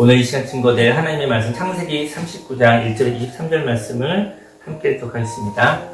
오늘 이 시간 증거될 하나님의 말씀 창세기 39장 1절 23절 말씀을 함께 읽도록하겠습니다.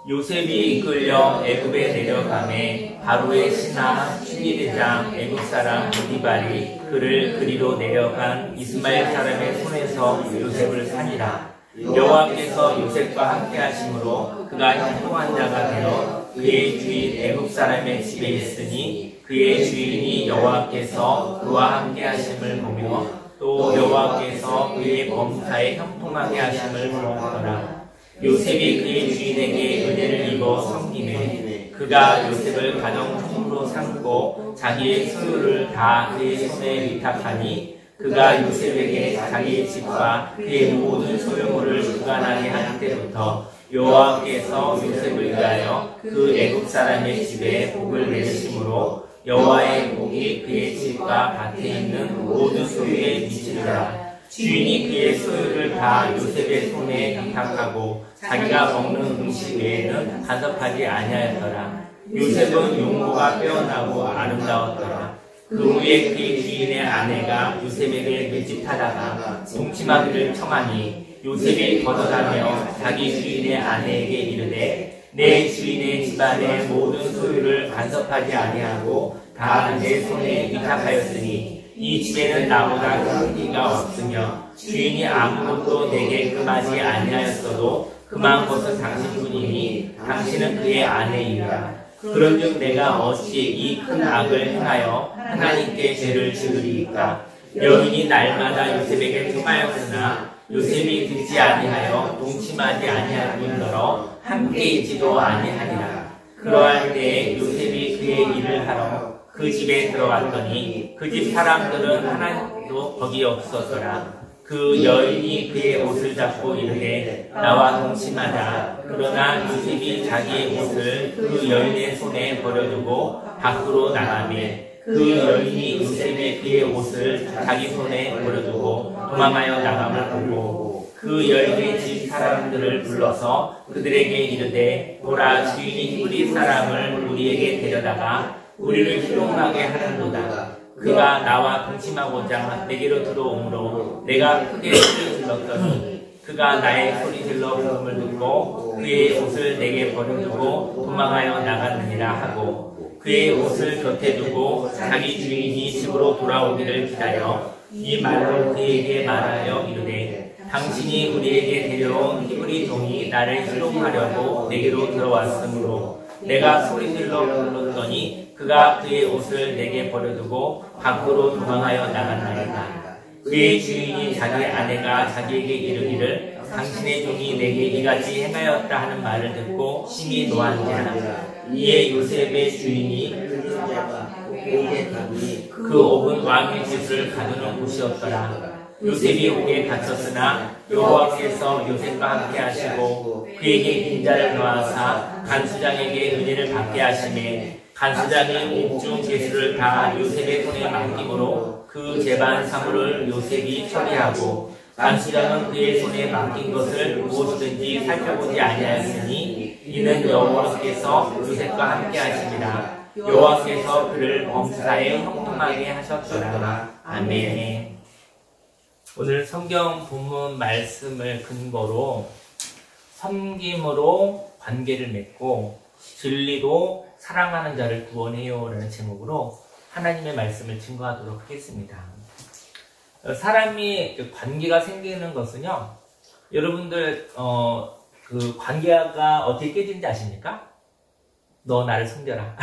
요셉이 이끌려 애굽에 내려가매 바로의 신하 슈니대장 애굽 사람 보디발이 그를 그리로 내려간 이스마엘 사람의 손에서 요셉을 산이라. 여호와께서 요셉과 함께 하심으로 그가 형통한 자가 되어 그의 주인 애굽 사람의 집에 있으니 그의 주인이 여호와께서 그와 함께 하심을 보며 또 여호와께서 그의 범사에 형통하게 하심을 보았더라. 요셉이 그의 주인에게 은혜를 입어 섬기매 그가 요셉을 가정 총무로 삼고 자기의 소유를 다 그의 손에 위탁하니 그가 요셉에게 자기의 집과 그의 모든 소유물을 주관하게 한 때부터 여호와께서 요셉을 위하여 그 애굽 사람의 집에 복을 내리심으로 여호와의 복이 그의 집과 밭에 있는 모든 소유에 미치리라. 주인이 그의 소유를 다 요셉의 손에 위탁하고 자기가 먹는 음식 외에는 간섭하지 아니하였더라. 요셉은 용모가 빼어나고 아름다웠더라. 그 후에 그의 주인의 아내가 요셉에게 밀집하다가 동침하기를 청하니 요셉이 거절하며 자기 주인의 아내에게 이르되 내 주인의 집안의 모든 소유를 간섭하지 아니하고 다 내 손에 위탁하였으니 이 집에는 나보다 큰 이가 없으며 주인이 아무것도 내게 금하지 아니하였어도 금한 것은 당신뿐이니 당신은 그의 아내이라. 그런즉 내가 어찌 이 큰 악을 행하여 하나님께 죄를 지으리이까. 여인이 날마다 요셉에게 청하였으나 요셉이 듣지 아니하여 동침하지 아니할 뿐더러 함께 있지도 아니하니라. 그러할 때에 요셉이 그의 일을 하러 그 집에 들어왔더니 그 집 사람들은 하나도 거기 없었더라. 그 여인이 그의 옷을 잡고 이르되 나와 동침하자. 그러나 요셉이 자기의 옷을 그 여인의 손에 버려두고 밖으로 나가매 그 여인이 요셉이 그의 옷을 자기 손에 버려두고 도망하여 나감을 보고 그 여인의 집 사람들을 불러서 그들에게 이르되 보라, 주인이 히브리 사람을 우리에게 데려다가 우리를 희롱하게 하는도다. 그가 나와 동침하고자 내게로 들어오므로 내가 크게 소리 질렀더니 그가 나의 소리 질러 부름을 듣고 그의 옷을 내게 버려두고 도망하여 나갔느니라 하고 그의 옷을 곁에 두고 자기 주인이 집으로 돌아오기를 기다려 이 말로 그에게 말하여 이르되 당신이 우리에게 데려온 히브리 종이 나를 희롱하려고 내게로 들어왔으므로 내가 소리질러 불렀더니 그가 그의 옷을 내게 버려두고 밖으로 도망하여 나갔나이다. 그의 주인이 자기 아내가 자기에게 이르기를 당신의 종이 내게 이같이 행하였다 하는 말을 듣고 심히 노한지라. 이에 요셉의 주인이 그 옥은 왕의 집을 가두는 곳이었더라. 요셉이 옥에 갇혔으나 여호와께서 요셉과 함께 하시고 그에게 인자를 더하사 간수장에게 은혜를 받게 하시매 간수장이 옥중 계수를 다 요셉의 손에 맡김으로 그 재반 사물을 요셉이 처리하고 간수장은 그의 손에 맡긴 것을 무엇이든지 살펴보지 아니하였으니 이는 여호와께서 요셉과 함께 하심이라. 여호와께서 그를 범사에 형통하게 하셨더라. 아멘. 오늘 성경 본문 말씀을 근거로 섬김으로 관계를 맺고 진리로 사랑하는 자를 구원해요 라는 제목으로 하나님의 말씀을 증거하도록 하겠습니다. 사람이 관계가 생기는 것은요, 여러분들 그 관계가 어떻게 깨지는지 아십니까? 너 나를 섬겨라.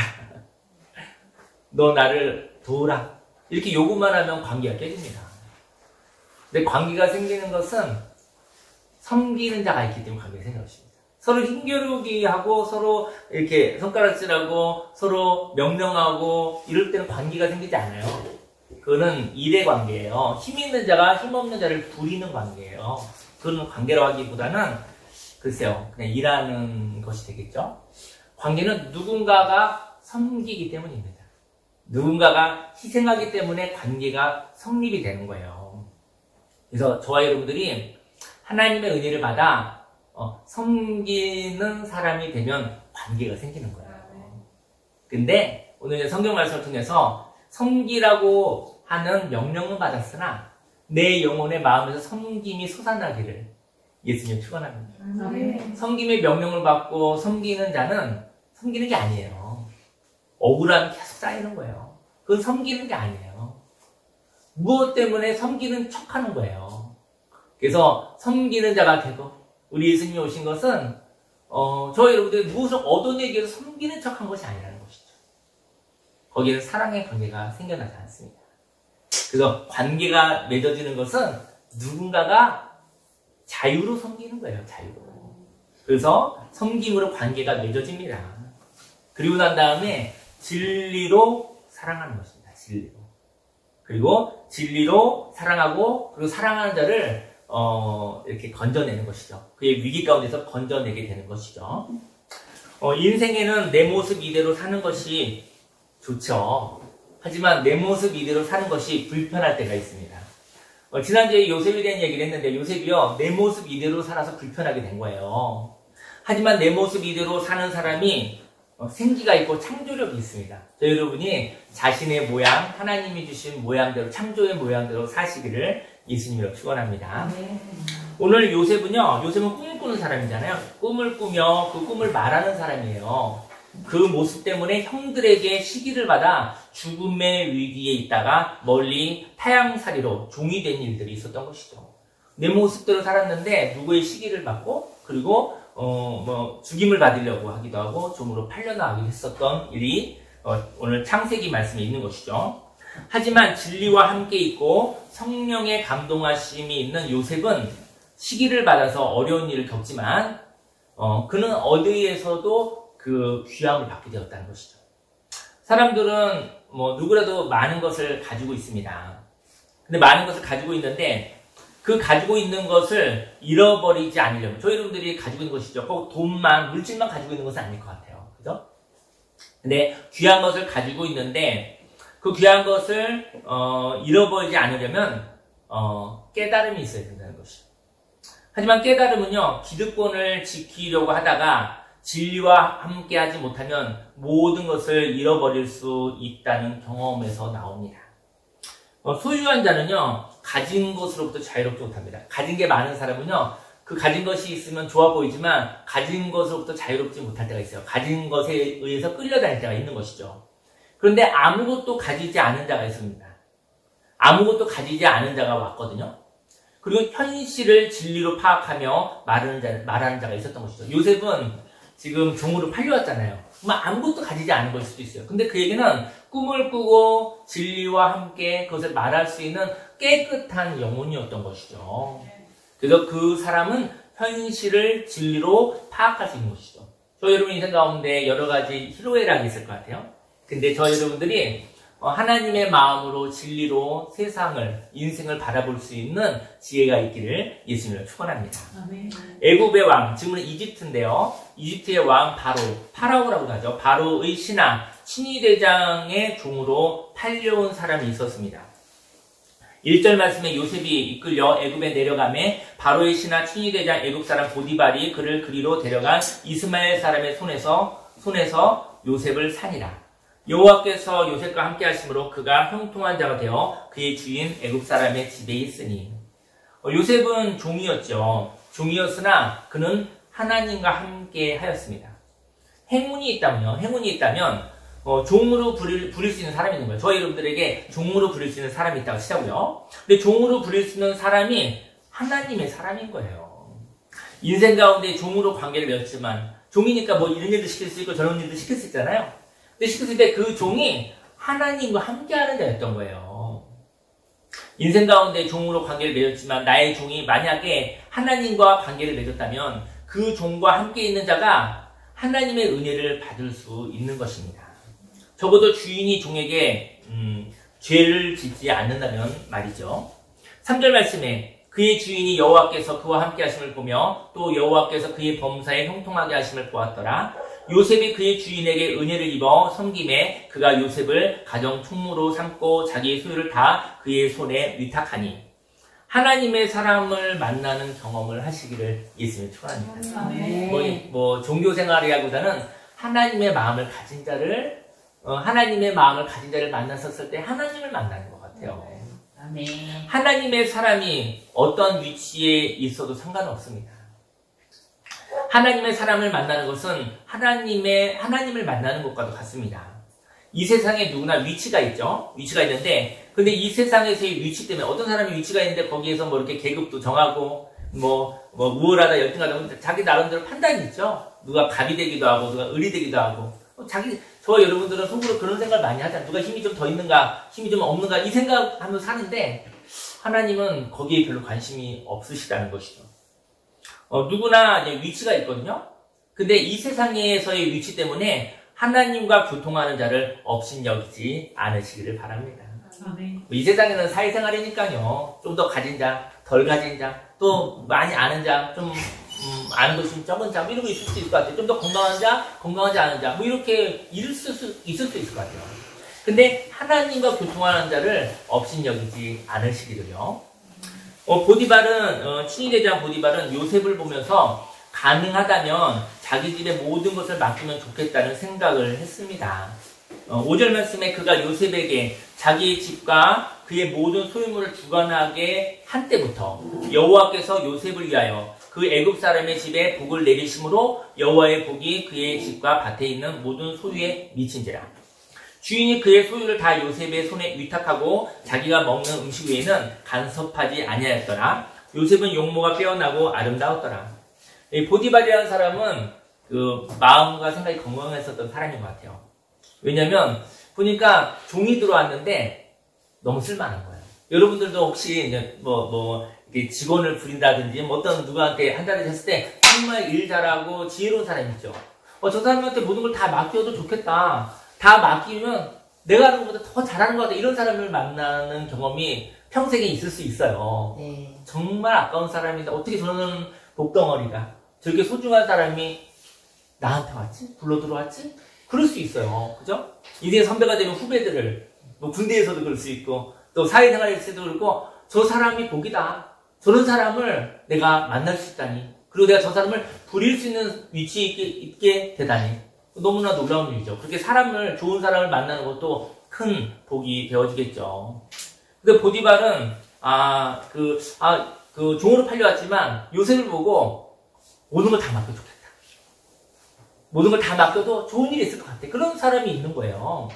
너 나를 도우라. 이렇게 요구만 하면 관계가 깨집니다. 근데 관계가 생기는 것은 섬기는 자가 있기 때문에 관계가 생기는 것입니다. 서로 힘겨루기 하고 서로 이렇게 손가락질하고 서로 명령하고 이럴 때는 관계가 생기지 않아요. 그거는 일의 관계예요. 힘 있는 자가 힘 없는 자를 부리는 관계예요. 그런 관계로 하기보다는 글쎄요, 그냥 일하는 것이 되겠죠. 관계는 누군가가 섬기기 때문입니다. 누군가가 희생하기 때문에 관계가 성립이 되는 거예요. 그래서 저와 여러분들이 하나님의 은혜를 받아 섬기는 사람이 되면 관계가 생기는 거예요. 근데 오늘 성경 말씀을 통해서 섬기라고 하는 명령은 받았으나 내 영혼의 마음에서 섬김이 솟아나기를 예수님 축원합니다. 섬김의 명령을 받고 섬기는 자는 섬기는 게 아니에요. 억울함이 계속 쌓이는 거예요. 그건 섬기는 게 아니에요. 무엇 때문에 섬기는 척하는 거예요. 그래서 섬기는 자가 되고 우리 예수님이 오신 것은 저희 여러분들이 무엇을 얻어내기 위해서 섬기는 척한 것이 아니라는 것이죠. 거기는 사랑의 관계가 생겨나지 않습니다. 그래서 관계가 맺어지는 것은 누군가가 자유로 섬기는 거예요. 자유로. 그래서 섬김으로 관계가 맺어집니다. 그리고 난 다음에 진리로 사랑하는 것입니다. 진리로. 그리고 진리로 사랑하고 그리고 사랑하는 자를 이렇게 건져내는 것이죠. 그의 위기 가운데서 건져내게 되는 것이죠. 인생에는 내 모습 이대로 사는 것이 좋죠. 하지만 내 모습 이대로 사는 것이 불편할 때가 있습니다. 지난주에 요셉에 대한 얘기를 했는데 요셉이요 내 모습 이대로 살아서 불편하게 된 거예요. 하지만 내 모습 이대로 사는 사람이 생기가 있고 창조력이 있습니다. 저희 여러분이 자신의 모양, 하나님이 주신 모양대로 창조의 모양대로 사시기를 예수님으로 축원합니다. 오늘 요셉은 꿈을 꾸는 사람이잖아요. 꿈을 꾸며 그 꿈을 말하는 사람이에요. 그 모습 때문에 형들에게 시기를 받아 죽음의 위기에 있다가 멀리 타향살이로 종이 된 일들이 있었던 것이죠. 내 모습대로 살았는데 누구의 시기를 받고 그리고 죽임을 받으려고 하기도 하고 종으로 팔려나가기도 했었던 일이 오늘 창세기 말씀에 있는 것이죠. 하지만 진리와 함께 있고 성령의 감동하심이 있는 요셉은 시기를 받아서 어려운 일을 겪지만 그는 어디에서도 그 귀함을 받게 되었다는 것이죠. 사람들은 누구라도 많은 것을 가지고 있습니다. 근데 많은 것을 가지고 있는데 그 가지고 있는 것을 잃어버리지 않으려면 저희 여러분들이 가지고 있는 것이죠. 꼭 돈만, 물질만 가지고 있는 것은 아닐 것 같아요. 그죠? 근데 귀한 것을 가지고 있는데 그 귀한 것을 잃어버리지 않으려면 깨달음이 있어야 된다는 것이죠. 하지만 깨달음은요, 기득권을 지키려고 하다가 진리와 함께하지 못하면 모든 것을 잃어버릴 수 있다는 경험에서 나옵니다. 소유한 자는요, 가진 것으로부터 자유롭지 못합니다. 가진 게 많은 사람은요, 그 가진 것이 있으면 좋아 보이지만 가진 것으로부터 자유롭지 못할 때가 있어요. 가진 것에 의해서 끌려다닐 때가 있는 것이죠. 그런데 아무것도 가지지 않은 자가 있습니다. 아무것도 가지지 않은 자가 왔거든요. 그리고 현실을 진리로 파악하며 말하는 자가 있었던 것이죠. 요셉은 지금 종으로 팔려왔잖아요. 아무것도 가지지 않은 걸 수도 있어요. 근데 그 얘기는 꿈을 꾸고 진리와 함께 그것을 말할 수 있는 깨끗한 영혼이었던 것이죠. 그래서 그 사람은 현실을 진리로 파악할 수 있는 것이죠. 저희 여러분 인생 가운데 여러 가지 희로애락이 있을 것 같아요. 근데 저희 여러분들이 하나님의 마음으로 진리로 세상을, 인생을 바라볼 수 있는 지혜가 있기를 예수님을 축원합니다. 애굽의 왕, 지금은 이집트인데요. 이집트의 왕 파라오라고 하죠. 바로의 신하, 친위대장의 종으로 팔려온 사람이 있었습니다. 1절 말씀에 요셉이 이끌려 애굽에 내려가매 바로의 신하 친위대장 애굽 사람 보디발이 그를 그리로 데려간 이스마엘 사람의 손에서 요셉을 산이라. 여호와께서 요셉과 함께 하심으로 그가 형통한 자가 되어 그의 주인 애굽 사람의 집에 있으니. 요셉은 종이었죠. 종이었으나 그는 하나님과 함께 하였습니다. 행운이 있다면 종으로 부릴 수 있는 사람이 있는 거예요. 저희 여러분들에게 종으로 부릴 수 있는 사람이 있다고 치자고요. 근데 종으로 부릴 수 있는 사람이 하나님의 사람인 거예요. 인생 가운데 종으로 관계를 맺었지만 종이니까 이런 일도 시킬 수 있고 저런 일도 시킬 수 있잖아요. 근데 시켰을 때 그 종이 하나님과 함께하는 자였던 거예요. 인생 가운데 종으로 관계를 맺었지만 나의 종이 만약에 하나님과 관계를 맺었다면 그 종과 함께 있는 자가 하나님의 은혜를 받을 수 있는 것입니다. 적어도 주인이 종에게 죄를 짓지 않는다면 말이죠. 3절 말씀에 그의 주인이 여호와께서 그와 함께 하심을 보며 또 여호와께서 그의 범사에 형통하게 하심을 보았더라. 요셉이 그의 주인에게 은혜를 입어 섬김에 그가 요셉을 가정 총무로 삼고 자기의 소유를 다 그의 손에 위탁하니. 하나님의 사람을 만나는 경험을 하시기를 예수님이 축원합니다. 뭐 종교 생활이라기보다는 하나님의 마음을 가진 자를 만났었을 때 하나님을 만나는 것 같아요. 하나님의 사람이 어떤 위치에 있어도 상관없습니다. 하나님의 사람을 만나는 것은 하나님을 만나는 것과도 같습니다. 이 세상에 누구나 위치가 있죠. 위치가 있는데, 근데 이 세상에서의 위치 때문에 어떤 사람이 위치가 있는데 거기에서 뭐 이렇게 계급도 정하고, 뭐 우월하다, 열등하다, 자기 나름대로 판단이 있죠. 누가 갑이 되기도 하고, 누가 을이 되기도 하고. 저와 여러분들은 속으로 그런 생각을 많이 하잖아요. 누가 힘이 좀 더 있는가, 힘이 좀 없는가, 이 생각하면서 사는데, 하나님은 거기에 별로 관심이 없으시다는 것이죠. 누구나 이제 위치가 있거든요. 근데 이 세상에서의 위치 때문에 하나님과 교통하는 자를 업신여기지 않으시기를 바랍니다. 이 세상에는 사회생활이니까요. 좀 더 가진 자, 덜 가진 자, 또 많이 아는 자, 좀 아는 것이 적은 자, 뭐 이런 거 있을 수 있을 것 같아요. 좀 더 건강한 자, 건강하지 않은 자, 뭐 이렇게 있을 수 있을 것 같아요. 근데 하나님과 교통하는 자를 업신여기지 않으시기를요. 친위대장 보디발은 요셉을 보면서 가능하다면 자기 집의 모든 것을 맡기면 좋겠다는 생각을 했습니다. 5절 말씀에 그가 요셉에게 자기의 집과 그의 모든 소유물을 주관하게 한 때부터 여호와께서 요셉을 위하여 그 애굽 사람의 집에 복을 내리심으로 여호와의 복이 그의 집과 밭에 있는 모든 소유에 미친지라. 주인이 그의 소유를 다 요셉의 손에 위탁하고 자기가 먹는 음식 외에는 간섭하지 아니하였더라. 요셉은 용모가 빼어나고 아름다웠더라. 이 보디발이라는 사람은 그 마음과 생각이 건강했었던 사람인 것 같아요. 왜냐면 보니까 종이 들어왔는데 너무 쓸만한 거예요. 여러분들도 혹시 이제 이렇게 직원을 부린다든지 어떤 누구한테 한 달에 했을 때 정말 일 잘하고 지혜로운 사람 있죠. 저 사람한테 모든 걸 다 맡겨도 좋겠다. 다 맡기면 내가 하는 것보다 더 잘하는 것 같아. 이런 사람을 만나는 경험이 평생에 있을 수 있어요. 네. 정말 아까운 사람인데 어떻게 저는 복덩어리가 저렇게 소중한 사람이 나한테 왔지? 불러 들어왔지? 그럴 수 있어요. 그죠? 인생의 선배가 되면 후배들을 군대에서도 그럴 수 있고 또 사회생활에서도 그렇고 저 사람이 복이다. 저런 사람을 내가 만날 수 있다니. 그리고 내가 저 사람을 부릴 수 있는 위치에 있게 되다니. 너무나 놀라운 일이죠. 그렇게 좋은 사람을 만나는 것도 큰 복이 되어지겠죠. 근데 보디발은, 종으로 팔려왔지만 요셉을 보고 모든 걸 다 맡겨 좋겠다. 모든 걸 다 맡겨도 좋은 일이 있을 것 같아. 그런 사람이 있는 거예요.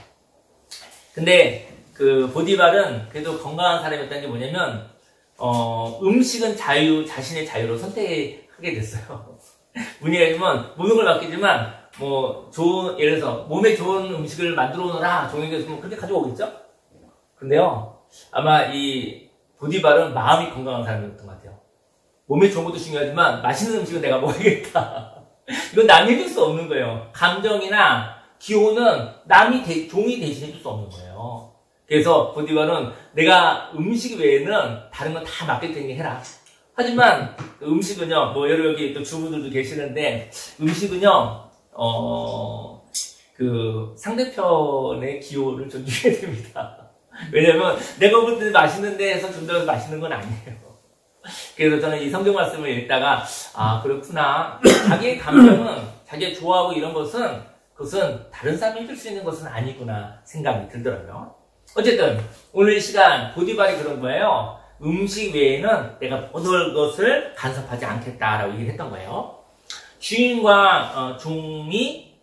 근데 그 보디발은 그래도 건강한 사람이었다는 게 뭐냐면, 음식은 자신의 자유로 선택하게 됐어요. 문의하면 모든 걸 맡기지만, 예를 들어서 몸에 좋은 음식을 만들어 오너라 종에게 있으면 그렇게 가져오겠죠? 근데요, 아마 이 보디발은 마음이 건강한 사람이었던 것 같아요. 몸에 좋은 것도 중요하지만 맛있는 음식은 내가 먹어야겠다. 이건 남이 해줄 수 없는 거예요. 감정이나 기호는 종이 대신해 줄 수 없는 거예요. 그래서 보디발은 내가 음식 외에는 다른 건 다 맡길 테니 해라. 하지만 음식은요, 여기 또 주부들도 계시는데 음식은요, 상대편의 기호를 존중해야 됩니다. 왜냐면 내가 볼 때는 맛있는데 해서 준다고 맛있는 건 아니에요. 그래서 저는 이 성경 말씀을 읽다가, 그렇구나. 자기의 감정은, 자기가 좋아하고 이런 그것은 다른 사람이 해줄 수 있는 것은 아니구나 생각이 들더라고요. 어쨌든, 오늘 이 시간, 보디발이 그런 거예요. 음식 외에는 내가 모든 것을 간섭하지 않겠다라고 얘기를 했던 거예요. 주인과 종이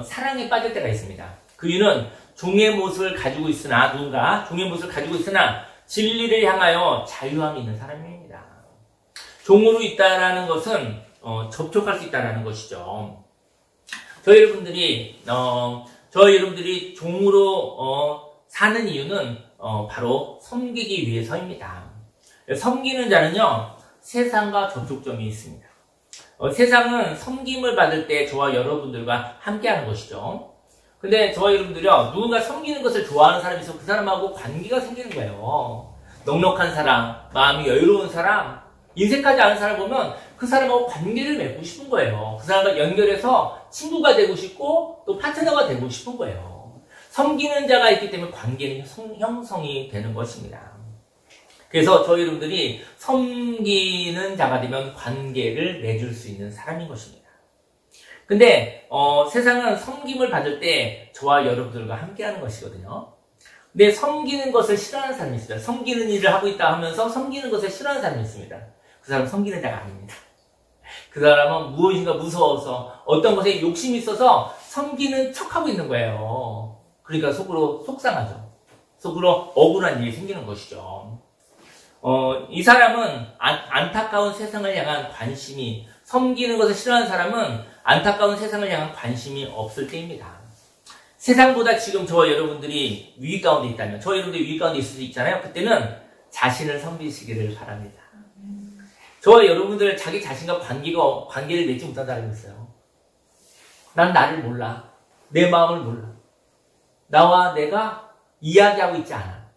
사랑에 빠질 때가 있습니다. 그 이유는 종의 모습을 가지고 있으나 진리를 향하여 자유함이 있는 사람입니다. 종으로 있다라는 것은 접촉할 수 있다라는 것이죠. 저희 여러분들이 종으로 사는 이유는 바로 섬기기 위해서입니다. 섬기는 자는요, 세상과 접촉점이 있습니다. 세상은 섬김을 받을 때 저와 여러분들과 함께하는 것이죠. 근데 저와 여러분들이요, 누군가 섬기는 것을 좋아하는 사람이 있어서 그 사람하고 관계가 생기는 거예요. 넉넉한 사람, 마음이 여유로운 사람, 인색하지 않은 사람을 보면 그 사람하고 관계를 맺고 싶은 거예요. 그 사람과 연결해서 친구가 되고 싶고 또 파트너가 되고 싶은 거예요. 섬기는 자가 있기 때문에 관계는 형성이 되는 것입니다. 그래서 저희 여러분들이 섬기는 자가 되면 관계를 맺을 수 있는 사람인 것입니다. 근데 세상은 섬김을 받을 때 저와 여러분들과 함께하는 것이거든요. 근데 섬기는 것을 싫어하는 사람이 있습니다. 섬기는 일을 하고 있다 하면서 섬기는 것을 싫어하는 사람이 있습니다. 그 사람은 섬기는 자가 아닙니다. 그 사람은 무엇인가 무서워서 어떤 것에 욕심이 있어서 섬기는 척하고 있는 거예요. 그러니까 속으로 속상하죠. 속으로 억울한 일이 생기는 것이죠. 이 사람은 안타까운 세상을 향한 관심이, 섬기는 것을 싫어하는 사람은 안타까운 세상을 향한 관심이 없을 때입니다. 세상보다 지금 저와 여러분들이 위기 가운데 있다면, 저와 여러분들이 위기 가운데 있을 수 있잖아요. 그때는 자신을 섬기시기를 바랍니다. 저와 여러분들 자기 자신과 관계를 맺지 못한 사람이 있어요. 난 나를 몰라. 내 마음을 몰라. 나와 내가 이야기하고 있지 않아.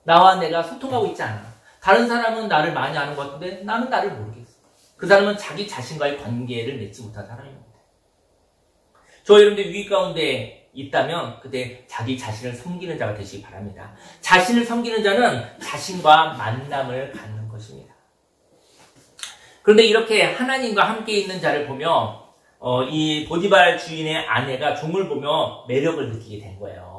나와 내가 소통하고 있지 않아. 다른 사람은 나를 많이 아는 것 같은데 나는 나를 모르겠어. 그 사람은 자기 자신과의 관계를 맺지 못한 사람입니다. 저와 여러분들 위기 가운데 있다면 그때 자기 자신을 섬기는 자가 되시기 바랍니다. 자신을 섬기는 자는 자신과 만남을 갖는 것입니다. 그런데 이렇게 하나님과 함께 있는 자를 보며 이 보디발 주인의 아내가 종을 보며 매력을 느끼게 된 거예요.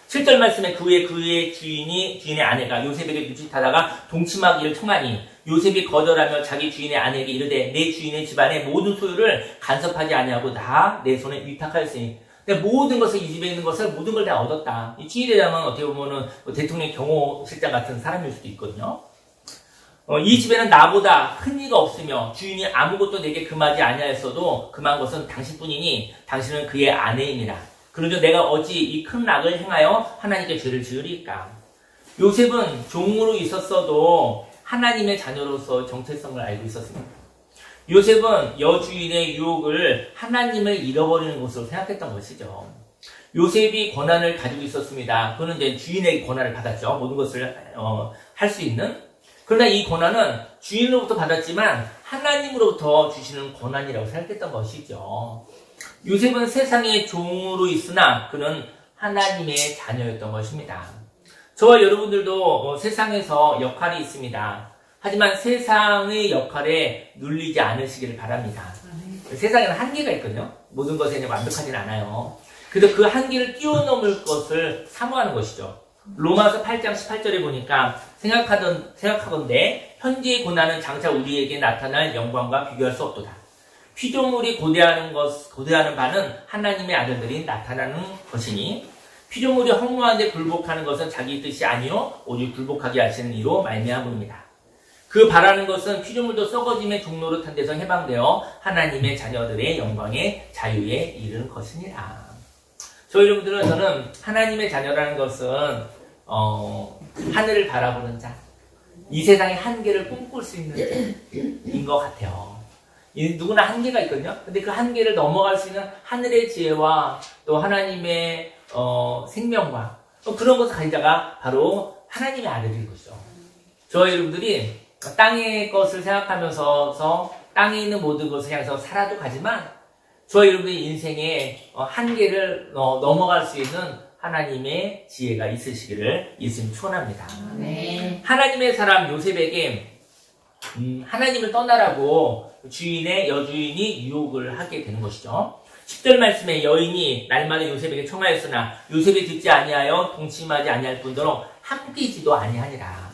7절 말씀에 그의 주인의 아내가 요셉에게 눈짓하다가 동침하기를 청하니 요셉이 거절하며 자기 주인의 아내에게 이르되 내 주인의 집안의 모든 소유를 간섭하지 아니하고 다 내 손에 위탁하였으니 근데 모든 것을, 이 집에 있는 것을 모든 걸 다 얻었다. 이 주인이라면 어떻게 보면은 대통령 경호실장 같은 사람일 수도 있거든요. 이 집에는 나보다 흥미가 없으며 주인이 아무것도 내게 금하지 아니하였어도 금한 것은 당신뿐이니 당신은 그의 아내입니다. 그러죠. 내가 어찌 이 큰 악을 행하여 하나님께 죄를 지으리까. 요셉은 종으로 있었어도 하나님의 자녀로서 정체성을 알고 있었습니다. 요셉은 여주인의 유혹을 하나님을 잃어버리는 것으로 생각했던 것이죠. 요셉이 권한을 가지고 있었습니다. 그는 이제 주인의 권한을 받았죠. 모든 것을 할 수 있는. 그러나 이 권한은 주인으로부터 받았지만 하나님으로부터 주시는 권한이라고 생각했던 것이죠. 요셉은 세상의 종으로 있으나 그는 하나님의 자녀였던 것입니다. 저와 여러분들도 세상에서 역할이 있습니다. 하지만 세상의 역할에 눌리지 않으시기를 바랍니다. 세상에는 한계가 있거든요. 모든 것에 완벽하지는 않아요. 그래서 그 한계를 뛰어넘을 것을 사모하는 것이죠. 로마서 8장 18절에 보니까 생각하건대 현재의 고난은 장차 우리에게 나타날 영광과 비교할 수 없도다. 피조물이 고대하는 바는 하나님의 아들들이 나타나는 것이니 피조물이 허무한데 굴복하는 것은 자기 뜻이 아니요 오직 굴복하게 하시는 이로 말미암음이다. 그 바라는 것은 피조물도 썩어짐의 종로로 탄 데서 해방되어 하나님의 자녀들의 영광의 자유에 이르는 것이니라. 저희 여러분들은 저는 하나님의 자녀라는 것은 하늘을 바라보는 자, 이 세상의 한계를 꿈꿀 수 있는 자인 것 같아요. 누구나 한계가 있거든요. 근데 그 한계를 넘어갈 수 있는 하늘의 지혜와 또 하나님의 생명과 그런 것을 가진 자가 바로 하나님의 아들인 것이죠. 저희 여러분들이 땅의 것을 생각하면서 땅에 있는 모든 것을 향해서 살아도 가지만 저희 여러분의 인생에 한계를 넘어갈 수 있는 하나님의 지혜가 있으시기를 예수님 축원합니다. 네. 하나님의 사람 요셉에게 하나님을 떠나라고 여주인이 유혹을 하게 되는 것이죠. 10절 말씀에 여인이 날마다 요셉에게 청하였으나 요셉이 듣지 아니하여 동침하지 아니할 뿐더러 함께지도 아니하니라.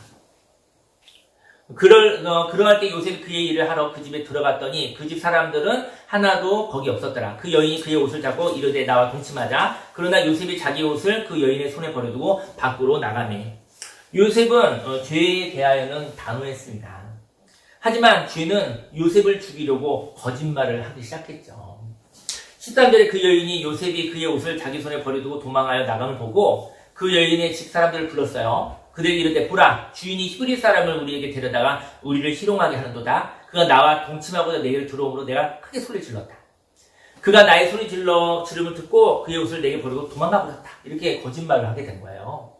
그러할 때 요셉이 그의 일을 하러 그 집에 들어갔더니 그 집 사람들은 하나도 거기 없었더라. 그 여인이 그의 옷을 잡고 이르되 나와 동침하자. 그러나 요셉이 자기 옷을 그 여인의 손에 버려두고 밖으로 나가매. 요셉은 죄에 대하여는 단호했습니다. 하지만 죄는 요셉을 죽이려고 거짓말을 하기 시작했죠. 13절에 그 여인이 요셉이 그의 옷을 자기 손에 버려두고 도망하여 나감을 보고 그 여인의 집 사람들을 불렀어요. 그들에게 이르되 보라 주인이 히브리 사람을 우리에게 데려다가 우리를 희롱하게 하는도다. 그가 나와 동침하고자 내게로 들어오므로 내가 크게 소리 질렀다. 그가 나의 소리 지름을 듣고 그의 옷을 내게 버리고 도망가 버렸다. 이렇게 거짓말을 하게 된 거예요.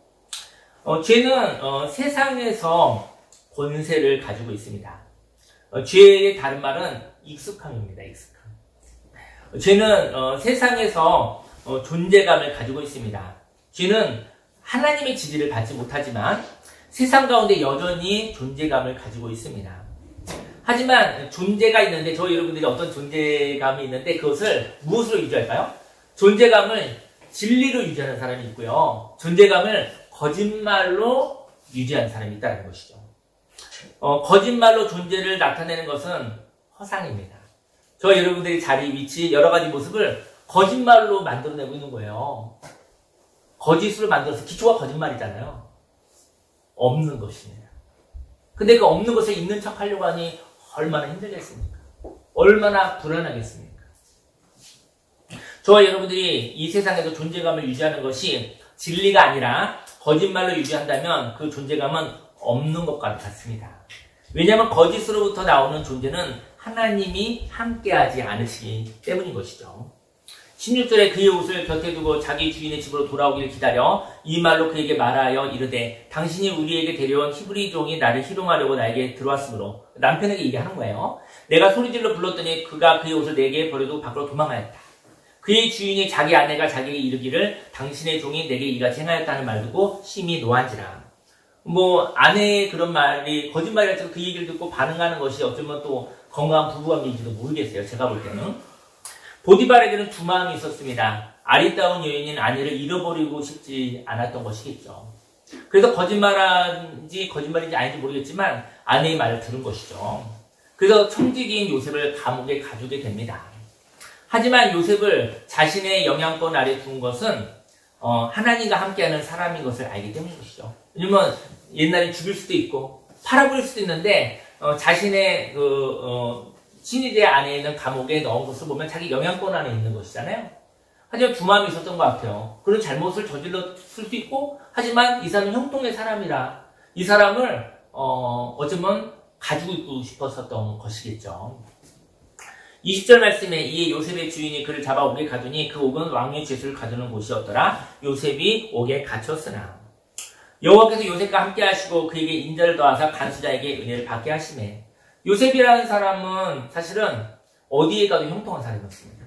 죄는 세상에서 권세를 가지고 있습니다. 죄의 다른 말은 익숙함입니다. 익숙함. 죄는 세상에서 존재감을 가지고 있습니다. 죄는 하나님의 지지를 받지 못하지만 세상 가운데 여전히 존재감을 가지고 있습니다. 하지만 존재가 있는데 저희 여러분들이 어떤 존재감이 있는데 그것을 무엇으로 유지할까요? 존재감을 진리로 유지하는 사람이 있고요. 존재감을 거짓말로 유지하는 사람이 있다는 것이죠. 거짓말로 존재를 나타내는 것은 허상입니다. 저희 여러분들이 자리, 위치, 여러 가지 모습을 거짓말로 만들어내고 있는 거예요. 거짓으로 만들어서 기초가 거짓말이잖아요. 없는 것입니다. 근데 그 없는 것을 있는 척 하려고 하니 얼마나 힘들겠습니까? 얼마나 불안하겠습니까? 저와 여러분들이 이 세상에서 존재감을 유지하는 것이 진리가 아니라 거짓말로 유지한다면 그 존재감은 없는 것 같습니다. 왜냐하면 거짓으로부터 나오는 존재는 하나님이 함께하지 않으시기 때문인 것이죠. 16절에 그의 옷을 곁에 두고 자기 주인의 집으로 돌아오기를 기다려 이 말로 그에게 말하여 이르되 당신이 우리에게 데려온 히브리 종이 나를 희롱하려고 나에게 들어왔으므로 남편에게 얘기하는 거예요. 내가 소리질러 불렀더니 그가 그의 옷을 내게 버려두고 밖으로 도망하였다. 그의 주인이 자기 아내가 자기에게 이르기를 당신의 종이 내게 이같이 행하였다는 말 듣고 심히 노한지라. 아내의 그런 말이 거짓말이랄지라도 그 얘기를 듣고 반응하는 것이 어쩌면 또 건강한 부부관계인지도 모르겠어요. 제가 볼 때는. 보디발에게는 두 마음이 있었습니다. 아리따운 여인인 아내를 잃어버리고 싶지 않았던 것이겠죠. 그래서 거짓말인지 아닌지 모르겠지만 아내의 말을 들은 것이죠. 그래서 청지기인 요셉을 감옥에 가두게 됩니다. 하지만 요셉을 자신의 영향권 아래 둔 것은 하나님과 함께하는 사람인 것을 알기 때문인 것이죠. 왜냐면 옛날에 죽일 수도 있고 팔아버릴 수도 있는데 자신의 친위대 안에 있는 감옥에 넣은 것을 보면 자기 영향권 안에 있는 것이잖아요. 하지만 두 마음이 있었던 것 같아요. 그런 잘못을 저질렀을 수도 있고, 하지만 이 사람은 형통의 사람이라 이 사람을 어쩌면 가지고 있고 싶었었던 것이겠죠. 20절 말씀에 이에 요셉의 주인이 그를 잡아 옥에 가두니 그 옥은 왕의 죄수를 가두는 곳이었더라. 요셉이 옥에 갇혔으나 여호와께서 요셉과 함께 하시고 그에게 인자를 더하사 간수자에게 은혜를 받게 하시매. 요셉이라는 사람은 사실은 어디에 가도 형통한 사람이었습니다.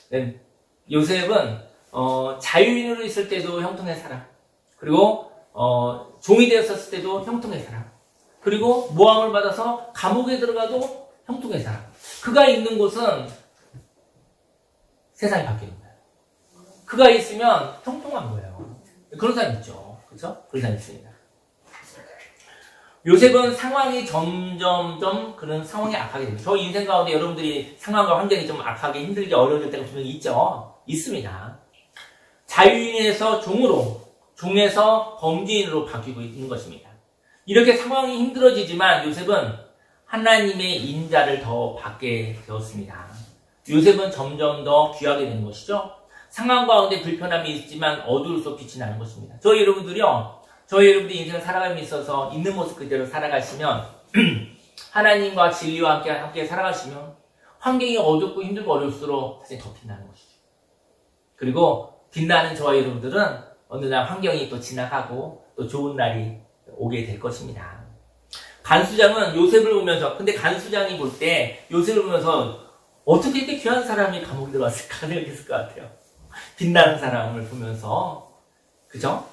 네. 요셉은 자유인으로 있을 때도 형통의 사람, 그리고 종이 되었을 때도 형통의 사람, 그리고 모함을 받아서 감옥에 들어가도 형통의 사람. 그가 있는 곳은 세상이 바뀌는 거예요. 그가 있으면 형통한 거예요. 그런 사람 있죠. 그렇죠? 그런 사람 있습니다. 요셉은 상황이 점점점 그런 상황이 악하게 됩니다. 저 인생 가운데 여러분들이 상황과 환경이 좀 악하게 힘들게 어려워질 때가 분명히 있죠. 있습니다. 자유인에서 종으로, 종에서 범죄인으로 바뀌고 있는 것입니다. 이렇게 상황이 힘들어지지만 요셉은 하나님의 인자를 더 받게 되었습니다. 요셉은 점점 더 귀하게 되는 것이죠. 상황 가운데 불편함이 있지만 어두울수록 빛이 나는 것입니다. 저희 여러분들이 인생을 살아감에 있어서 있는 모습 그대로 살아가시면 하나님과 진리와 함께 살아가시면 환경이 어둡고 힘들고 어려울수록 사실 더 빛나는 것이죠. 그리고 빛나는 저와 여러분들은 어느 날 환경이 또 지나가고 또 좋은 날이 오게 될 것입니다. 간수장은 요셉을 보면서, 근데 간수장이 볼 때 요셉을 보면서 어떻게 이렇게 귀한 사람이 감옥에 들어왔을까 생각했을 것 같아요. 빛나는 사람을 보면서. 그죠?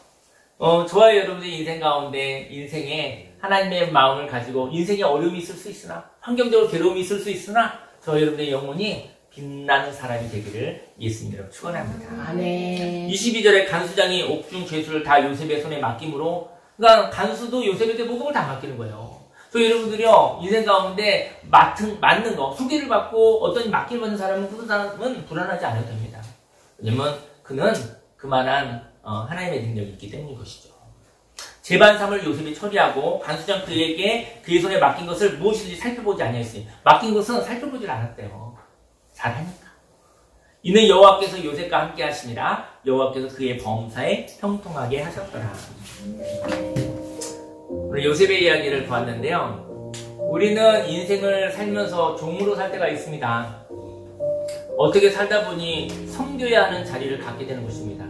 저와 여러분의 인생 가운데 인생에 하나님의 마음을 가지고 인생에 어려움이 있을 수 있으나 환경적으로 괴로움이 있을 수 있으나 저와 여러분의 영혼이 빛나는 사람이 되기를 예수님으로 축원합니다. 아멘. 22절에 간수장이 옥중 죄수를 다 요셉의 손에 맡김으로, 그러니까 간수도 요셉에게 모든 걸 다 맡기는 거예요. 저 여러분들이요, 인생 가운데 맡는 거, 소개를 받고 어떤 맡김을 받는 사람은 그런 사람은 불안하지 않아도 됩니다. 왜냐면 그는 그만한 하나님의 능력이 있기 때문인 것이죠. 재반삼을 요셉이 처리하고 간수장 그에게 그의 손에 맡긴 것을 무엇인지 살펴보지 아니하였으니, 맡긴 것은 살펴보질 않았대요. 잘하니까. 이는 여호와께서 요셉과 함께 하시니라. 여호와께서 그의 범사에 형통하게 하셨더라. 오늘 요셉의 이야기를 보았는데요. 우리는 인생을 살면서 종으로 살 때가 있습니다. 어떻게 살다 보니 섬겨야 하는 자리를 갖게 되는 것입니다.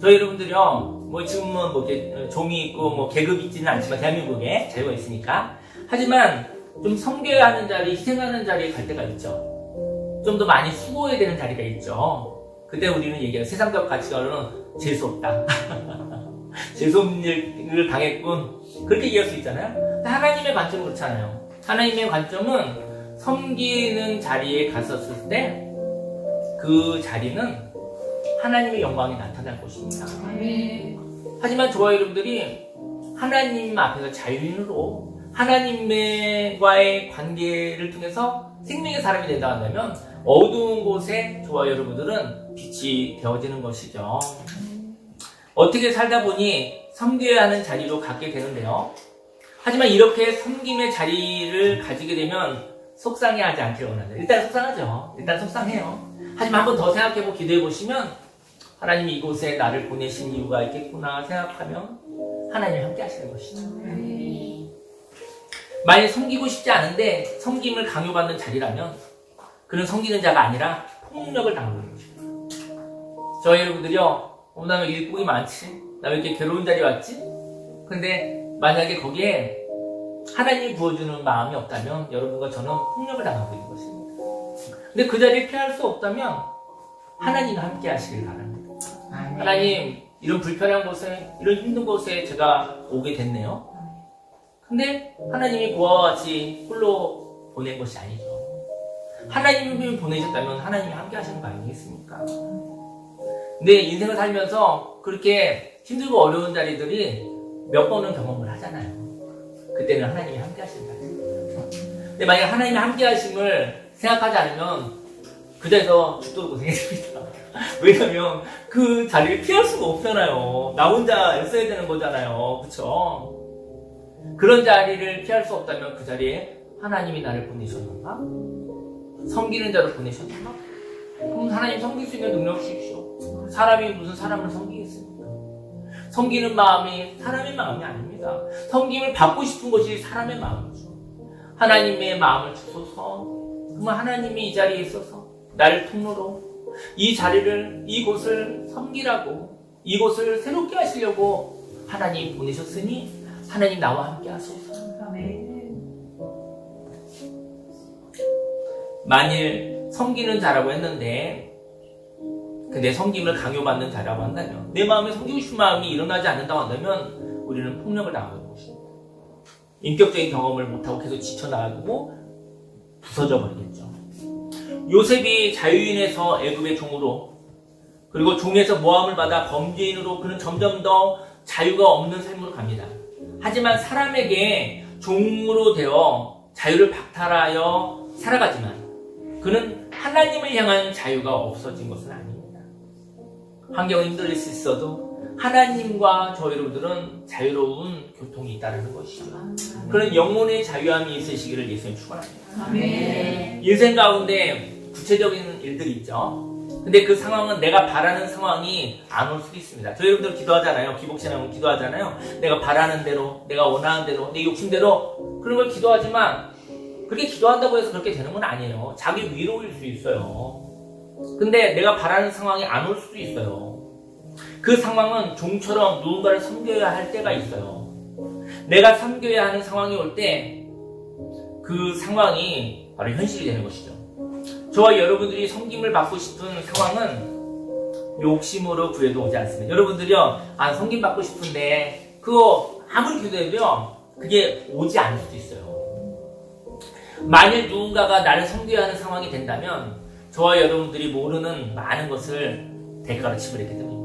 저희 여러분들이요, 지금은 이렇게 종이 있고 계급이 있지는 않지만 대한민국에 자유가 있으니까. 하지만 좀 섬겨야 하는 자리, 희생하는 자리에 갈 때가 있죠. 좀 더 많이 수고해야 되는 자리가 있죠. 그때 우리는 얘기해요. 세상적 가치관으로는 재수 없다. 재수없는 일을 당했군. 그렇게 이해할 수 있잖아요. 근데 하나님의 관점은 그렇잖아요. 하나님의 관점은 섬기는 자리에 갔었을 때 그 자리는 하나님의 영광이 나타날 것입니다. 하지만 저와 여러분들이 하나님 앞에서 자유인으로 하나님과의 관계를 통해서 생명의 사람이 된다 한다면 어두운 곳에 저와 여러분들은 빛이 되어지는 것이죠. 어떻게 살다 보니 섬겨야 하는 자리로 갖게 되는데요. 하지만 이렇게 섬김의 자리를 가지게 되면 속상해하지 않길 원하죠. 일단 속상하죠. 일단 속상해요. 하지만 한 번 더 생각해보고 기도해보시면 하나님이 이곳에 나를 보내신 이유가 있겠구나 생각하면 하나님이 함께 하시는 것이죠. 만약 섬기고 싶지 않은데 섬김을 강요받는 자리라면 그는 섬기는 자가 아니라 폭력을 당하고 있는 것입니다. 저희 여러분들이요, 나 왜 일복이 많지? 나 왜 이렇게 괴로운 자리에 왔지? 근데 만약에 거기에 하나님이 부어주는 마음이 없다면 여러분과 저는 폭력을 당하고 있는 것입니다. 근데 그 자리를 피할 수 없다면 하나님과 함께 하시길 바랍니다. 하나님, 이런 불편한 곳에, 이런 힘든 곳에 제가 오게 됐네요. 근데 하나님이 그와 같이 홀로 보낸 것이 아니죠. 하나님이 보내셨다면 하나님이 함께 하시는 거 아니겠습니까? 근데 인생을 살면서 그렇게 힘들고 어려운 자리들이 몇 번은 경험을 하잖아요. 그때는 하나님이 함께 하시는 거죠. 근데 만약 하나님이 함께 하심을 생각하지 않으면 그 자리에서 죽도록 고생해야 됩니다. 왜냐면 그 자리를 피할 수가 없잖아요. 나 혼자 애써야 되는 거잖아요. 그쵸? 그런 자리를 피할 수 없다면 그 자리에 하나님이 나를 보내셨는가? 섬기는 자로 보내셨는가? 그럼 하나님 섬길 수 있는 능력 주십시오. 사람이 무슨 사람을 섬기겠습니까? 섬기는 마음이 사람의 마음이 아닙니다. 섬김을 받고 싶은 것이 사람의 마음이죠. 하나님의 마음을 주소서. 정말 하나님이 이 자리에 있어서 나를 통로로 이 자리를, 이곳을 섬기라고, 이곳을 새롭게 하시려고 하나님 보내셨으니 하나님 나와 함께 하소서. 만일 섬기는 자라고 했는데 내 섬김을 강요받는 자라고 한다면, 내 마음에 섬기고 싶은 마음이 일어나지 않는다고 한다면 우리는 폭력을 당하고 있는 것입니다. 인격적인 경험을 못하고 계속 지쳐나가고 부서져 버리겠죠. 요셉이 자유인에서 애굽의 종으로, 그리고 종에서 모함을 받아 범죄인으로 그는 점점 더 자유가 없는 삶으로 갑니다. 하지만 사람에게 종으로 되어 자유를 박탈하여 살아가지만 그는 하나님을 향한 자유가 없어진 것은 아닙니다. 환경은 힘들 수 있어도 하나님과 저희 여러분들은 자유로운 교통이 있다는 것이죠. 그런 영혼의 자유함이 있으시기를 예수님 축원합니다. 아멘. 인생 가운데 구체적인 일들이 있죠. 근데 그 상황은 내가 바라는 상황이 안 올 수도 있습니다. 저희 여러분들 기도하잖아요. 기복신앙은 기도하잖아요. 내가 바라는 대로, 내가 원하는 대로, 내 욕심대로 그런 걸 기도하지만 그렇게 기도한다고 해서 그렇게 되는 건 아니에요. 자기 위로일 수 있어요. 근데 내가 바라는 상황이 안 올 수도 있어요. 그 상황은 종처럼 누군가를 섬겨야 할 때가 있어요. 내가 섬겨야 하는 상황이 올 때 그 상황이 바로 현실이 되는 것이죠. 저와 여러분들이 섬김을 받고 싶은 상황은 욕심으로 구해도 오지 않습니다. 여러분들이요, 섬김 받고 싶은데 그거 아무리 기도해도요 그게 오지 않을 수도 있어요. 만일 누군가가 나를 섬겨야 하는 상황이 된다면 저와 여러분들이 모르는 많은 것을 대가로 치부했기 때문입니다.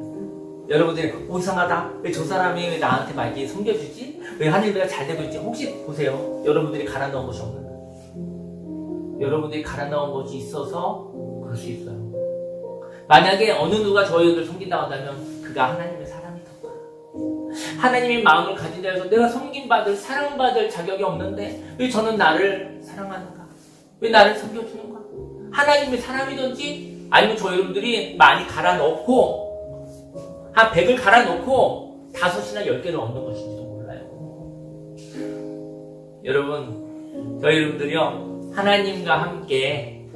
여러분들이 이상하다, 왜 저 사람이 왜 나한테 막 이렇게 섬겨주지? 왜 하늘 내가 잘 되고 있지? 혹시 보세요, 여러분들이 갈아 넣은 것이 없는가? 여러분들이 갈아 넣은 것이 있어서 그럴 수 있어요. 만약에 어느 누가 저희를 섬긴다고 한다면 그가 하나님의 사람이던가, 하나님의 마음을 가진 자여서 내가 섬김받을, 사랑받을 자격이 없는데 왜 저는 나를 사랑하는가? 왜 나를 섬겨주는가? 하나님의 사람이든지 아니면 저희 여러분들이 많이 갈아 넣고 한 100을 갈아 넣고 5이나 10개를 얻는 것인지도 몰라요. 여러분, 저희 여러분들이요, 하나님과 함께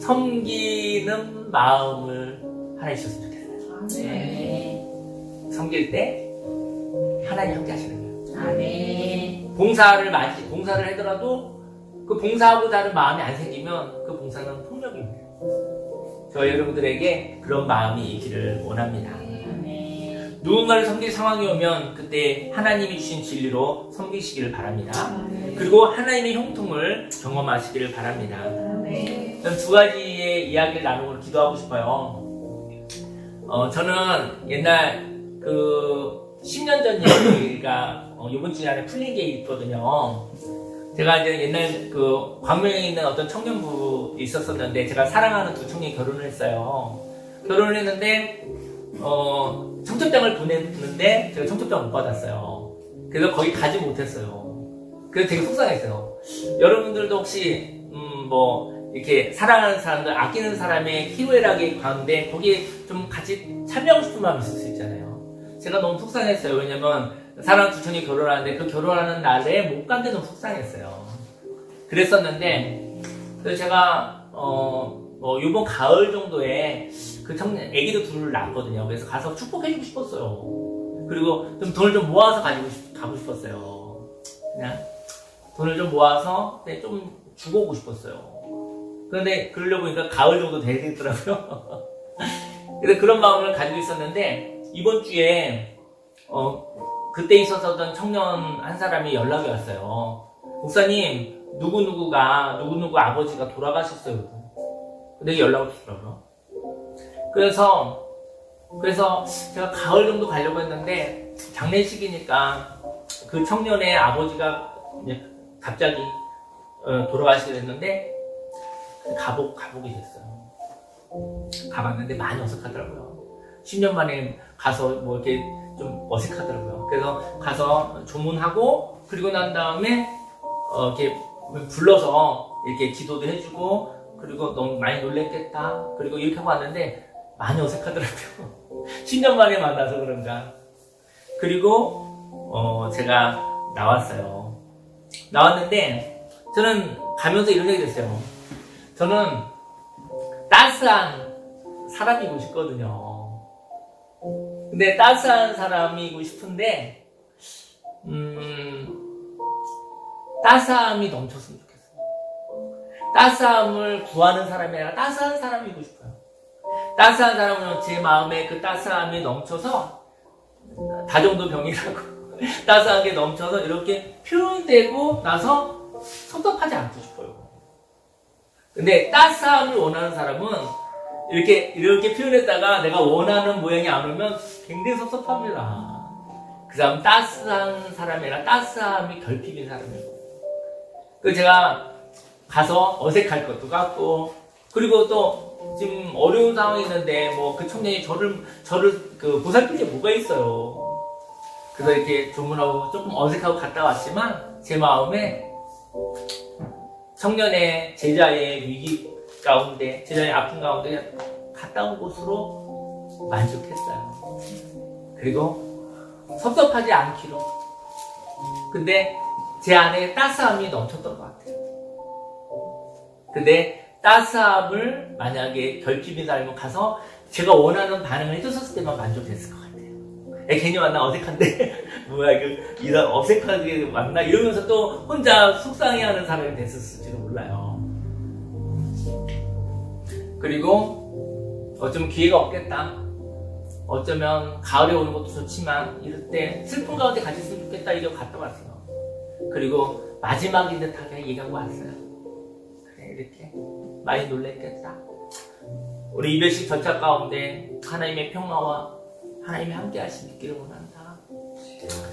섬기는 마음을 하나 있었으면 좋겠어요. 네. 섬길 때 하나님 함께 하시는 거예요. 아멘. 봉사를 하더라도 그 봉사하고자 하는 마음이 안 생기면 그 봉사는 폭력입니다. 저희 여러분들에게 그런 마음이 있기를 원합니다. 아멘. 누군가를 섬길 상황이 오면 그때 하나님이 주신 진리로 섬기시기를 바랍니다. 그리고 하나님의 형통을 경험하시기를 바랍니다. 저는 두 가지의 이야기를 나누고 기도하고 싶어요. 저는 옛날 10년 전 얘기가 이번 주 안에 풀린 게 있거든요. 제가 이제 옛날 광명에 있는 어떤 청년부 있었었는데, 제가 사랑하는 두 청년이 결혼을 했어요. 결혼을 했는데, 청첩장을 보냈는데, 제가 청첩장 못 받았어요. 그래서 거기 가지 못했어요. 그래서 되게 속상했어요. 여러분들도 혹시, 이렇게 사랑하는 사람들, 아끼는 사람의 희노애락의 가운데, 거기에 좀 같이 참여하고 싶은 마음이 있을 수 있잖아요. 제가 너무 속상했어요. 왜냐면, 사랑하는 두 청년이 결혼하는데, 그 결혼하는 날에 못 간 게 너무 속상했어요. 그랬었는데, 그래서 제가, 요번 가을 정도에 그 청년, 애기도 둘을 낳았거든요. 그래서 가서 축복해주고 싶었어요. 그리고 좀 돈을 좀 모아서 가고 싶었어요. 그냥 돈을 좀 모아서 좀 주고 오고 싶었어요. 그런데 그러려고 보니까 가을 정도 되겠더라고요. 그래서 그런 마음을 가지고 있었는데, 이번 주에, 그때 있었던 청년 한 사람이 연락이 왔어요. 목사님, 누구 아버지가 돌아가셨어요. 근데 연락을 주더라고요. 그래서 제가 가을 정도 가려고 했는데, 장례식이니까 그 청년의 아버지가 갑자기 돌아가시게 됐는데, 가보게 됐어요. 가봤는데 많이 어색하더라고요. 10년 만에 가서 이렇게 좀 어색하더라고요. 그래서 가서 조문하고, 그리고 난 다음에 이렇게 불러서 이렇게 기도도 해주고, 그리고 너무 많이 놀랬겠다. 그리고 이렇게 하고 왔는데 많이 어색하더라고요. 10년 만에 만나서 그런가. 그리고 제가 나왔어요. 나왔는데 저는 가면서 이런 얘기 했어요. 저는 따스한 사람이고 싶거든요. 근데 따스한 사람이고 싶은데 따스함이 넘쳤으면 좋겠어요. 따스함을 구하는 사람이 아니라 따스한 사람이고 싶어요. 따스한 사람은 제 마음에 그 따스함이 넘쳐서, 다정도병이라고 따스하게 넘쳐서 이렇게 표현되고 나서 섭섭하지 않고 싶어요. 근데 따스함을 원하는 사람은 이렇게 표현했다가 내가 원하는 모양이 안 오면 굉장히 섭섭합니다. 그 사람 따스한 사람이 아니라 따스함이 결핍인 사람이고. 그래서 제가 가서 어색할 것도 같고, 그리고 또 지금 어려운 상황이 있는데 그 청년이 저를 보살필 게 뭐가 있어요. 그래서 이렇게 조문하고 조금 어색하고 갔다 왔지만, 제 마음에 청년의 제자의 위기 가운데, 제자의 아픔 가운데 갔다 온 곳으로 만족했어요. 그리고 섭섭하지 않기로. 근데 제 안에 따스함이 넘쳤던 것 같아요. 근데 따스함을 만약에 결핍인 사람이 가서 제가 원하는 반응을 해줬을 때만 만족했을 것 같아요. 괜히 만나 어색한데 뭐야 이런 어색하게 만나 이러면서 또 혼자 속상해하는 사람이 됐을지도 몰라요. 그리고 어쩌면 기회가 없겠다. 어쩌면 가을에 오는 것도 좋지만 이럴 때 슬픈 가운데 같이 있으면 좋겠다 이러고 갔다 왔어요. 그리고 마지막인 듯하게 얘기하고 왔어요. 이렇게 많이 놀랬겠다. 우리 이별식 절차 가운데 하나님의 평화와 하나님의 함께 하심 있기를 원한다.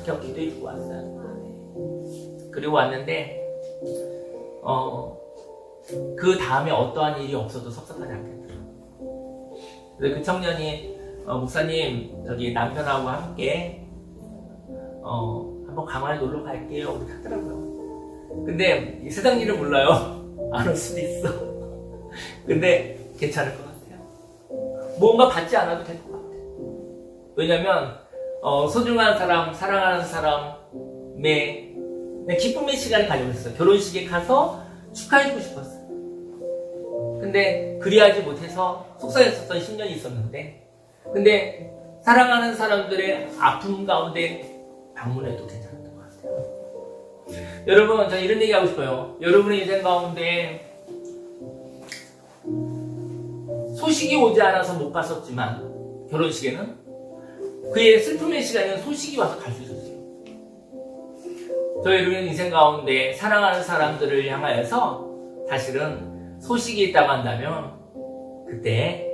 그렇게 기도해주고 왔어요. 그리고 왔는데 그 다음에 어떠한 일이 없어도 섭섭하지 않겠더라고요. 그래서 그 청년이 목사님 저기 남편하고 함께 한번 강화에 놀러 갈게요 그렇게 하더라고요. 근데 이 세상 일을 몰라요. 안 올 수도 있어. 근데 괜찮을 것 같아요. 뭔가 받지 않아도 될 것 같아요. 왜냐면 소중한 사람, 사랑하는 사람의 기쁨의 시간을 가지고 있어요. 결혼식에 가서 축하해주고 싶었어요. 근데 그리하지 못해서 속상했었던 10년이 있었는데, 근데 사랑하는 사람들의 아픔 가운데 방문해도 괜찮았던 것 같아요. 여러분, 저는 이런 얘기 하고 싶어요. 여러분의 인생 가운데 소식이 오지 않아서 못 갔었지만, 결혼식에는 그의 슬픔의 시간은 소식이 와서 갈 수 있었어요. 저희는 인생 가운데 사랑하는 사람들을 향하여서 사실은 소식이 있다고 한다면 그때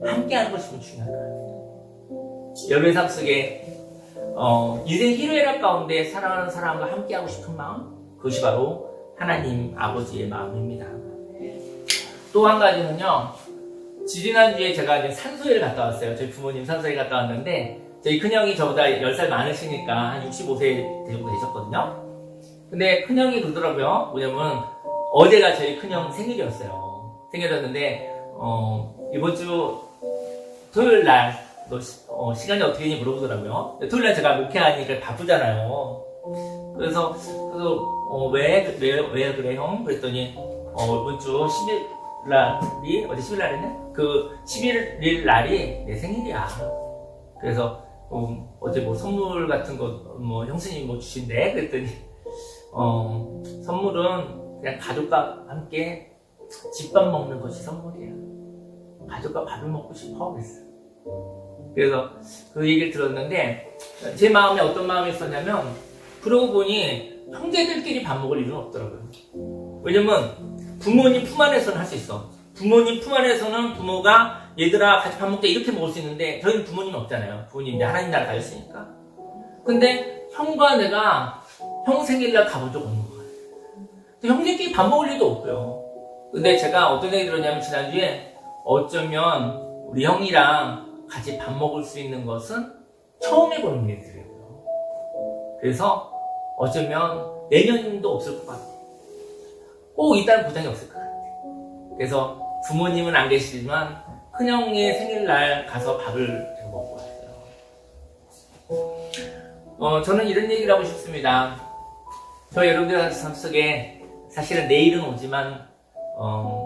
함께하는 것이 좀 중요할 것 같아요. 여러분의 삶 속에 인생 희로애락 가운데 사랑하는 사람과 함께하고 싶은 마음, 그것이 바로 하나님 아버지의 마음입니다. 또 한 가지는요, 지지난주에 제가 이제 산소회를 갔다 왔어요. 저희 부모님 산소회 갔다 왔는데, 저희 큰형이 저보다 10살 많으시니까 한 65세 정도 되셨거든요. 근데 큰형이 그러더라고요. 뭐냐면, 어제가 저희 큰형 생일이었어요. 생일이었는데, 이번 주 토요일 날, 너 시간이 어떻게 되니 물어보더라고요. 토요일 날 제가 목회하니까 바쁘잖아요. 그래서 왜 그래 형? 그랬더니 이번 주 10일 날이 어제 10일 날이네? 그 11일 날이 내 생일이야. 그래서 어제 뭐 선물 같은 거 뭐 형수님이 뭐 주신대? 그랬더니 선물은 그냥 가족과 함께 집밥 먹는 것이 선물이야. 가족과 밥을 먹고 싶어 그랬어. 그래서 그 얘기를 들었는데 제 마음에 어떤 마음이 있었냐면, 그러고 보니 형제들끼리 밥 먹을 일은 없더라고요. 왜냐면 부모님 품 안에서는 할 수 있어. 부모님 품 안에서는 부모가 얘들아 같이 밥 먹자 이렇게 먹을 수 있는데, 저희는 부모님이 없잖아요. 부모님 이제 하나님 나라 가셨으니까. 근데 형과 내가 형 생일날 가본 적 없는 거예요. 형제끼리 밥 먹을 일도 없고요. 근데 제가 어떤 얘기 들었냐면, 지난주에 어쩌면 우리 형이랑 같이 밥 먹을 수 있는 것은 처음 해보는 일이더라고요. 그래서 어쩌면 내년도 없을 것 같아요. 꼭 있다는 보장이 없을 것 같아요. 그래서 부모님은 안 계시지만 큰형의 생일날 가서 밥을 제가 먹고 왔어요. 저는 이런 얘기를 하고 싶습니다. 저 여러분들 삶 속에 사실은 내일은 오지만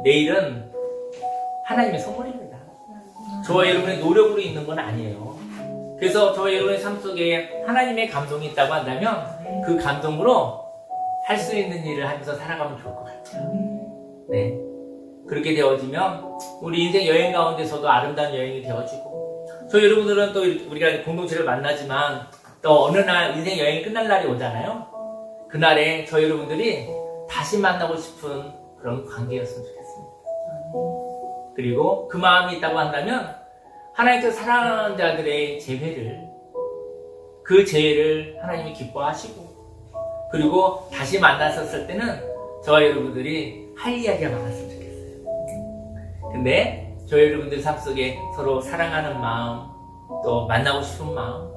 내일은 하나님의 선물입니다. 저와 여러분의 노력으로 있는 건 아니에요. 그래서 저와 여러분의 삶 속에 하나님의 감동이 있다고 한다면 그 감동으로 할 수 있는 일을 하면서 살아가면 좋을 것 같아요. 네. 그렇게 되어지면 우리 인생 여행 가운데서도 아름다운 여행이 되어지고, 저 여러분들은 또 우리가 공동체를 만나지만 또 어느 날 인생 여행이 끝날 날이 오잖아요. 그날에 저 여러분들이 다시 만나고 싶은 그런 관계였으면 좋겠습니다. 그리고 그 마음이 있다고 한다면 하나님께서 사랑하는 자들의 그 재회를 하나님이 기뻐하시고, 그리고 다시 만났었을 때는 저와 여러분들이 할 이야기가 많았으면 좋겠어요. 근데 저와 여러분들 삶 속에 서로 사랑하는 마음, 또 만나고 싶은 마음,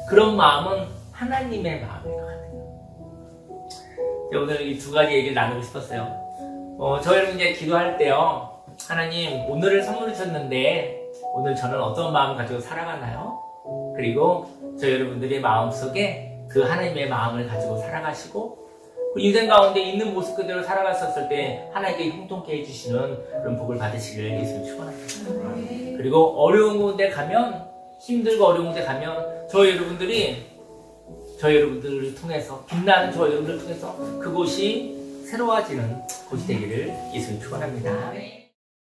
그런 마음은 하나님의 마음인 것 같아요. 오늘 이 두 가지 얘기를 나누고 싶었어요. 저와 여러분 이제 기도할 때요, 하나님 오늘을 선물을 주셨는데 오늘 저는 어떤 마음을 가지고 살아가나요? 그리고 저 여러분들의 마음속에 그 하나님의 마음을 가지고 살아가시고, 그 인생 가운데 있는 모습 그대로 살아갔었을 때 하나님께 형통케 해주시는 그런 복을 받으시기를 예수님 축원합니다. 그리고 어려운 곳에 가면, 힘들고 어려운 곳에 가면 저 여러분들을 통해서, 빛나는 저 여러분들을 통해서 그곳이 새로워지는 곳이 되기를 예수님 축원합니다.